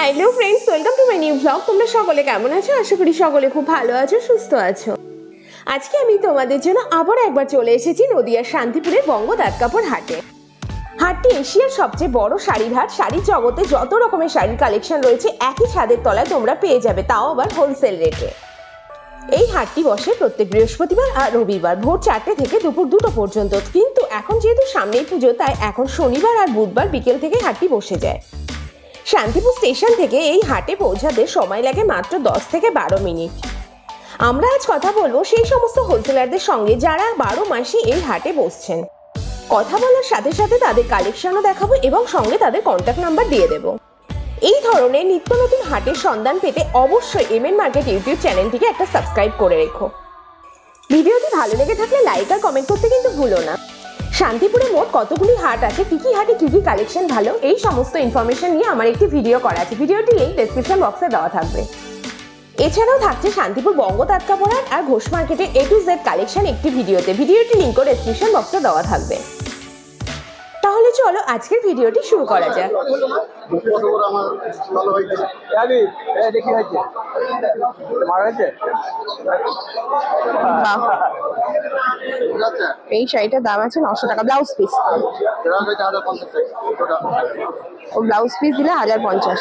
Hello friends, welcome to my new blog. তোমরা সকলে কেমন আছো? আশা করি সকলে খুব ভালো আছো, সুস্থ আছো। আজকে আমি তোমাদের জন্য আবার একবার চলে এসেছি নদিয়ার শান্তিপুরের বঙ্গ তাঁত কাপড় হাটে। হাটটি এশিয়ার সবচেয়ে বড় শাড়ির হাট। শাড়ির জগতে যত রকমের শাড়ির কালেকশন রয়েছে একই ছাদের তলায় তোমরা পেয়ে যাবে, তাও আবার হোলসেল রেটে। এই হাটটি বসে প্রত্যেক বৃহস্পতিবার আর রবিবার ভোর 4টে থেকে দুপুর 2টো পর্যন্ত। কিন্তু এখন যেহেতু সামনেই পুজো, তাই এখন শনিবার আর বুধবার বিকেল থেকে হাটটি বসে যায়। শান্তিপুর স্টেশন থেকে এই হাটে পৌঁছাতে সময় লাগে মাত্র 10 থেকে 12 মিনিট। আমরা আজ কথা বলবো সেই সমস্ত হোলসেলারদের সঙ্গে যারা 12 মাসে এই হাটে বসছেন। কথা বলার সাথে সাথে তাদের কালেকশনও দেখাবো এবং সঙ্গে তাদের কন্ট্যাক্ট নাম্বার দিয়ে দেবো। এই ধরনের নিত্য নতুন হাটের সন্ধান পেতে অবশ্যই এমএন মার্কেট ইউটিউব চ্যানেলটিকে একটা সাবস্ক্রাইব করে রেখো। ভিডিওটি ভালো লেগে থাকলে লাইক আর কমেন্ট করতে কিন্তু ভুলো না। শান্তিপুরে মোট কতগুলি হাট আছে, কি কি হাটে কি কি কালেকশন ভালো, এই সমস্ত ইনফরমেশন নিয়ে আমার একটি ভিডিও করা আছে। ভিডিওটি লিংক ডেসক্রিপশন বক্সে দেওয়া থাকবে। এছাড়াও থাকছে শান্তিপুর বঙ্গ তাঁত কাপড় হাট আর ঘোষ মার্কেটের A to Z কালেকশন একটি ভিডিওতে। ভিডিওটি লিংকও ডেসক্রিপশন বক্সে দেওয়া থাকবে। তাহলে চলো আজকের ভিডিওটি শুরু করা যাক। এই শাড়িটার দাম আছে 900 টাকা। ব্লাউজ পিস ও ব্লাউজ পিস দিলে 1050।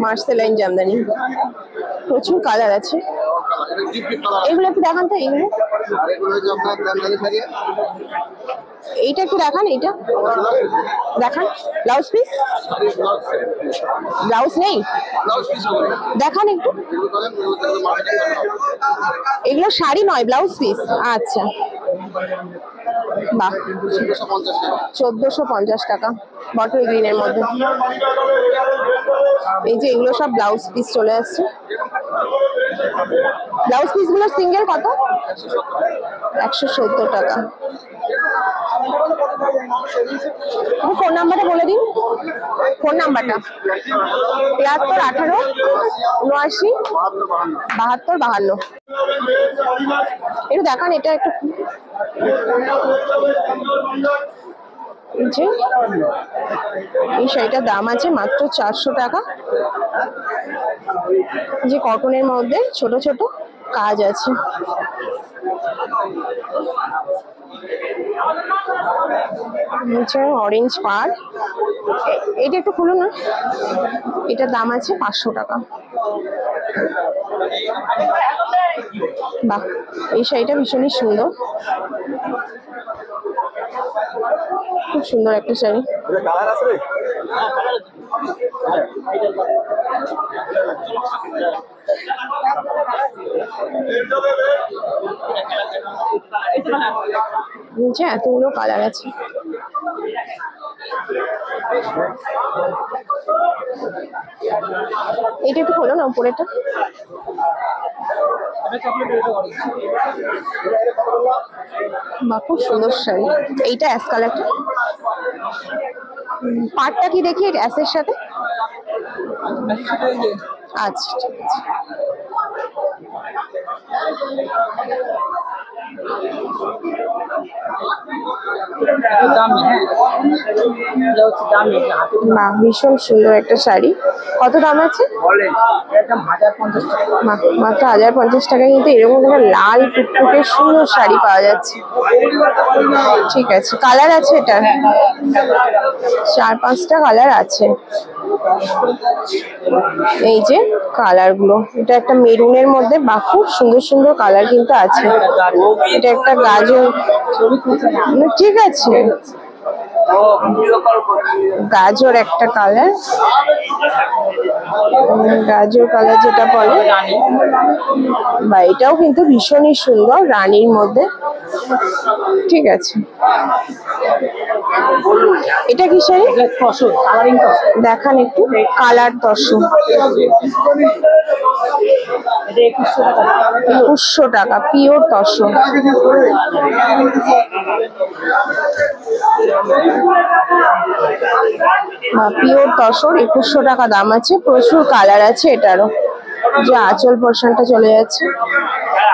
মার্সেলাইন জামদানি, প্রচুর কালার আছে। এগুলো একটু দেখান তো। এইগুলো এইটা একটু দেখান, এইটা দেখান। ব্লাউজ পিস, ব্লাউজ নেই, দেখান একটু। এগুলো শাড়ি নয়, ব্লাউজ পিস। আচ্ছা, বাহ, 1450 টাকা বটল গ্রিনের মধ্যে। এই যে এগুলো সব ব্লাউজ পিস চলে আসছে। ব্লাউজ পিস গুলো সিঙ্গেল কত? 170 টাকা। ফোন নাম্বারটা বলে দিন। ফোন নাম্বারটা 73 18 79 72 52। একটু দেখান, এটা একটু। এই শাড়িটার দাম আছে মাত্র 400 টাকা। যে কটনের মধ্যে ছোট ছোট কাজ আছে। নিচে অরেঞ্জ পাড়, এটা একটু খুলো না। এটার দাম আছে 500 টাকা। বাহ, এই শাড়িটা ভীষণই সুন্দর, খুব সুন্দর একটা শাড়ি। নিচে এতগুলো কালার আছে। এটা একটু খোলো না, উপরেটা। বা খুব সুন্দর শাড়ি। এইটা অ্যাশ কালারটা। পাটটা কি দেখি অ্যাশের সাথে? আচ্ছা, ঠিক আছে। ভীষণ সুন্দর একটা শাড়ি। কত দাম আছে? মাত্র 1050 টাকায় কিন্তু এরকম একটা লাল টুকটুকে সুন্দর শাড়ি পাওয়া যাচ্ছে। ঠিক আছে, কালার আছে এটা 4-5টা কালার আছে। এই যে কালার গুলো, এটা একটা মেরুনের মধ্যে, বা খুব সুন্দর সুন্দর কালার কিন্তু আছে। এটা একটা গাজর, ঠিক আছে, গাজর একটা কালার, গাজর কালার যেটা বলে, বা এটাও কিন্তু ভীষণই সুন্দর, রানীর মধ্যে। ঠিক আছে, এটা কি শাড়ি? দেখান একটু। কালার তসর, 2100 টাকা, পিওর তসর। পিওর তসর 2100 টাকা দাম আছে। প্রচুর কালার আছে এটারও। যে আঁচল পোর্শনটা চলে যাচ্ছে,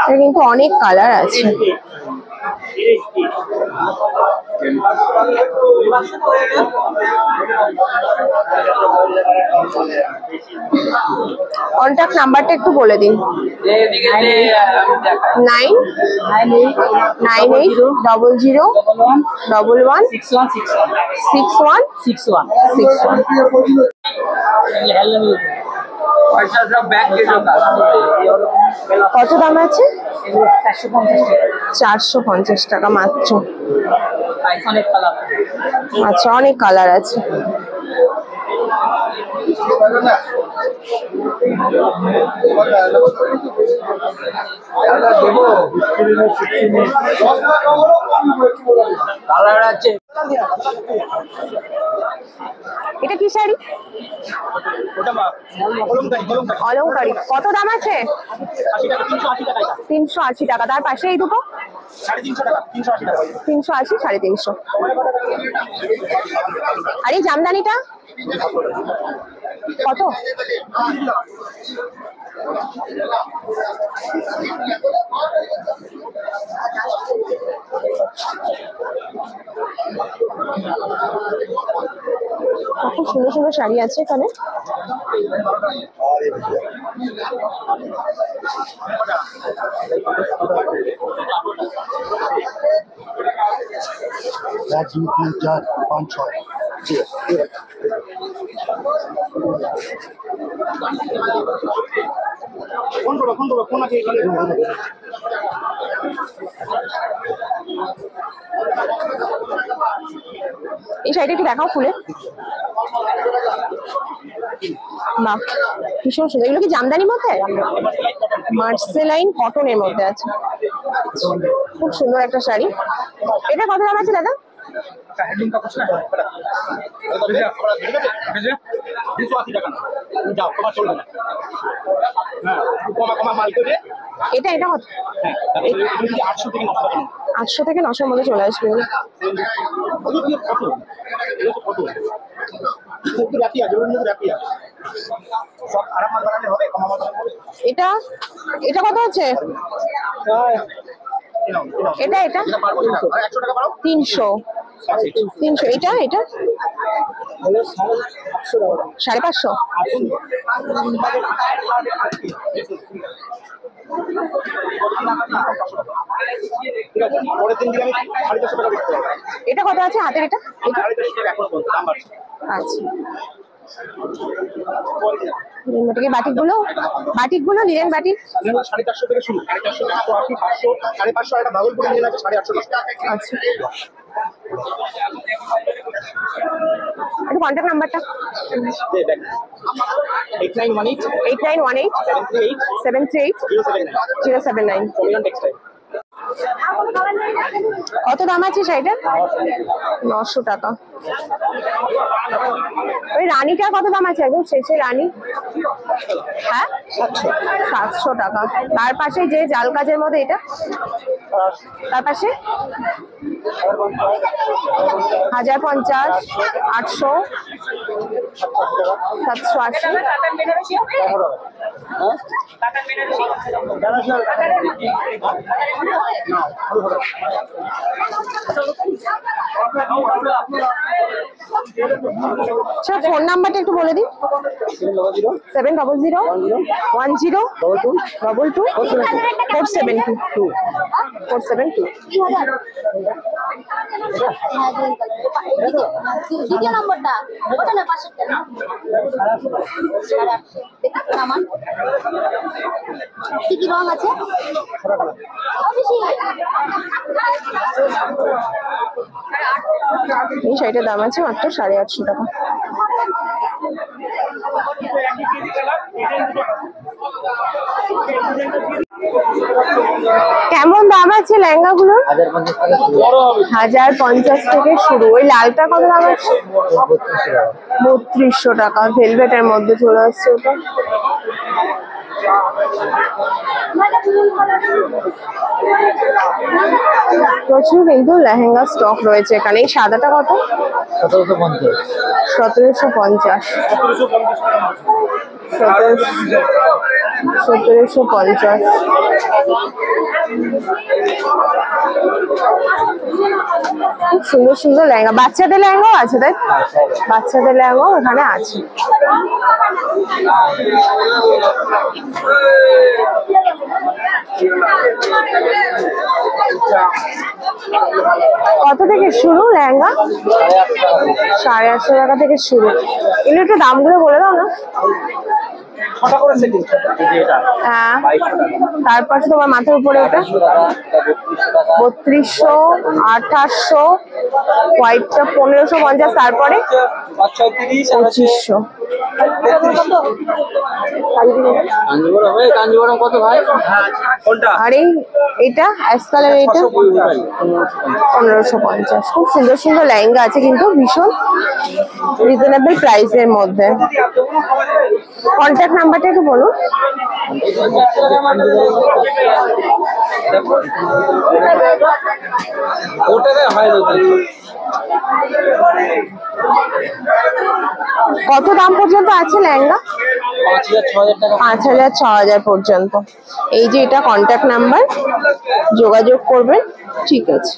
এটা কিন্তু অনেক কালার আছে। কন্ট্যাক্ট নাম্বারটা একটু বলে দিন। 99800116161 কত দাম আছে? 450 টাকা মাত্র। আচ্ছা, অনেক কালার আছে। এটা কি শাড়ি? অলংকারী। কত দাম আছে? 380 টাকা। তার পাশে এই দুটো 380, 350। আর এই জামদানিটা কত? খুব সুন্দর সুন্দর শাড়ি আছে এখানে। এই শাড়িটা একটু দেখাও খুলে। বাহ, ভীষণ সুন্দর। এগুলো কি জামদানির মধ্যে? মার্সেলাইন কটনের মধ্যে আছে। খুব সুন্দর একটা শাড়ি। এটা কত দাম আছে দাদা? এটা এটা কত? 800 থেকে 900 মধ্যে চলে আসবে। এটা এটা কত আছে? এটা এটা 300। এটা এটা 550। এটা কত আছে হাতের? এটা আচ্ছা। বাটিকগুলো নিলেন বাটিক 450 থেকে শুরু। 450, 500, 550 একটা ভাগলপুরি নিলেন আছে 850 টাকা। আচ্ছা, এটা কন্টাক্ট নাম্বারটা 8918 738 079। কত দাম আছে শাড়িটার? 900 টাকা। ওই রানীটা কত দাম আছে? একদম শেষে রানী। হ্যাঁ, 700 টাকা। তার পাশে যে জাল কাজের মধ্যে এটা, তার পাশে 1050, 800, 780। আচ্ছা, ফোন নাম্বারটা একটু বলে দিন। 700101222 472। দ্বিতীয় নম্বরটা ওটা না, পাশেরটা না, আমার কি কি রং আছে? এই শাড়িটার দাম আছে মাত্র 850 টাকা। কেমন দাম আছে লেহেঙ্গা গুলোর? 1050 থেকে শুরু। ওই লালটা কত দাম আছে? 3200 টাকা। ভেলভেটের মধ্যে চলে আসছে ওটা। প্রচুর কিন্তু লেহেঙ্গা স্টক রয়েছে এখানে। এই সাদাটা কত? 1750। 1750। খুব সুন্দর সুন্দর লেহেঙ্গা, বাচ্চাদের লেহেঙ্গাও আছে তাই? বাচ্চাদের লেহেঙ্গাও এখানে আছে। কত থেকে শুরু লেহেঙ্গা? 850 টাকা থেকে শুরু। এগুলো একটু দামগুলো বলে দাও না। হ্যাঁ, তারপর তোমার মাথার উপরে ওটা 3200, 2800, হোয়াইটটা 1550, তারপরে 2500। কাঞ্জিবরম কত ভাই? আর এটা অ্যাশ কালার, এটা 1550। খুব সুন্দর সুন্দর লেহেঙ্গা আছে কিন্তু ভীষণ রিজনেবল প্রাইসের মধ্যে। কন্ট্যাক্ট নাম্বারটা একটু বলুন। কত দাম পর্যন্ত আছে লেহেঙ্গা? 5000, 6000 পর্যন্ত। এই যে এটা কন্ট্যাক্ট নাম্বার, যোগাযোগ করবেন। ঠিক আছে।